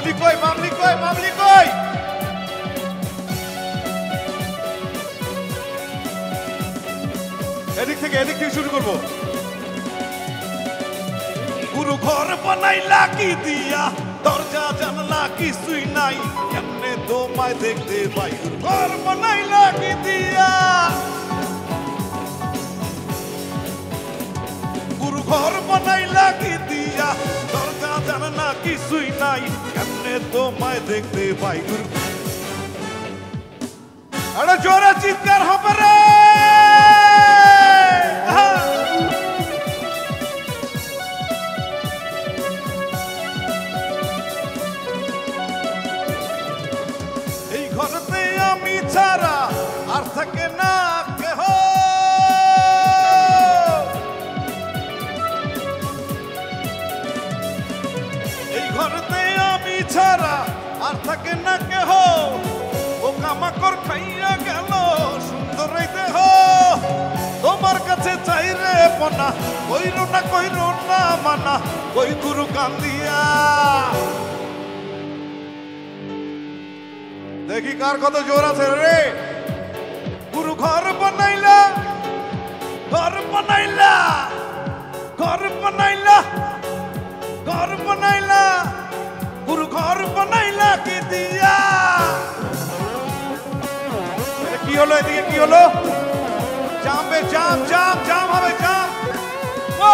মামলি কই মামলি কই মামলি কই এদিক থেকে শুরু করব গুরু ঘর বানাইলা কি দিয়া দরজা জানলা কিছুই নাই কেমনে তোমায় দেখতে পাই ঘর বানাইলা কি দিয়া গুরু ঘর বানাইলা কি দিয়া দরজা জানলা কিছুই নাই কেমনে তোমায় দেখতে পাই গুরু আরে জোরে চিৎকার হবে রে এই ঘরতে আমি ছাড়া আর থাকে না কেহ এই ঘরতে আমি ছাড়া আর থাকে না কেহ পোকামাকড় খাইয়া গেল সুন্দর দেহ তোমার কাছে চাই রে পনা কইরো না মানা কই গুরু কান্দিয়া দেখি কার কত জোর আছে রে গুরু ঘর বানাইলা ঘর বানাইলা ঘর বানাইলা ঘর বানাইলা গুরু ঘর বানাইলা কি দিয়া কি হলো এদিকে কি হলো জামবে জাম হবে জাম ও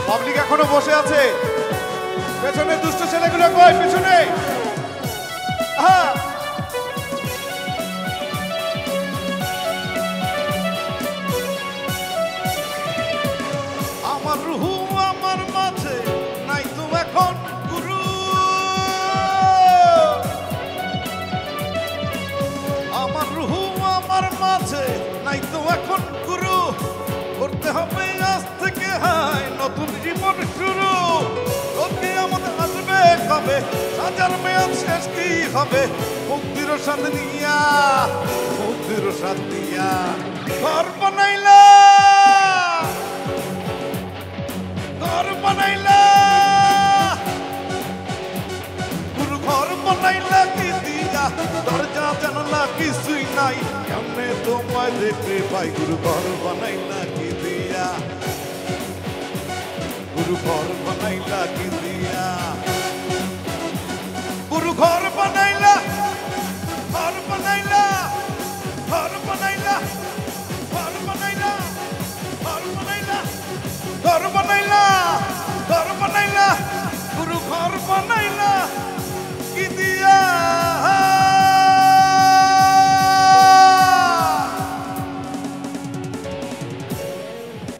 পাবলিক এখনো বসে আছে পেছনে দুষ্ট ছেলেগুলো কই পেছনে আমার রুহু আমার মাঝে নাই তো এখন গুরু আমার রুহু আমার মাঝে নাই তো এখন গুরু করতে হবে আজ থেকে হাই নতুন জীবন শুরু ওকে আমাদের আসবে কবে সাজার মেয়াদ শেষ কি হবে মুক্তির সাথ দিয়া ঘর বানাইলা গুরু ঘর বানাইলা কি দিয়া দরজা জানলা কিছুই নাই কেমনে তোমায় দেখতে পাই গুরু ঘর বানাইলা কি দিয়া গুরু ঘর বানাইলা কি দিয়া গুরু ঘর বানাইলা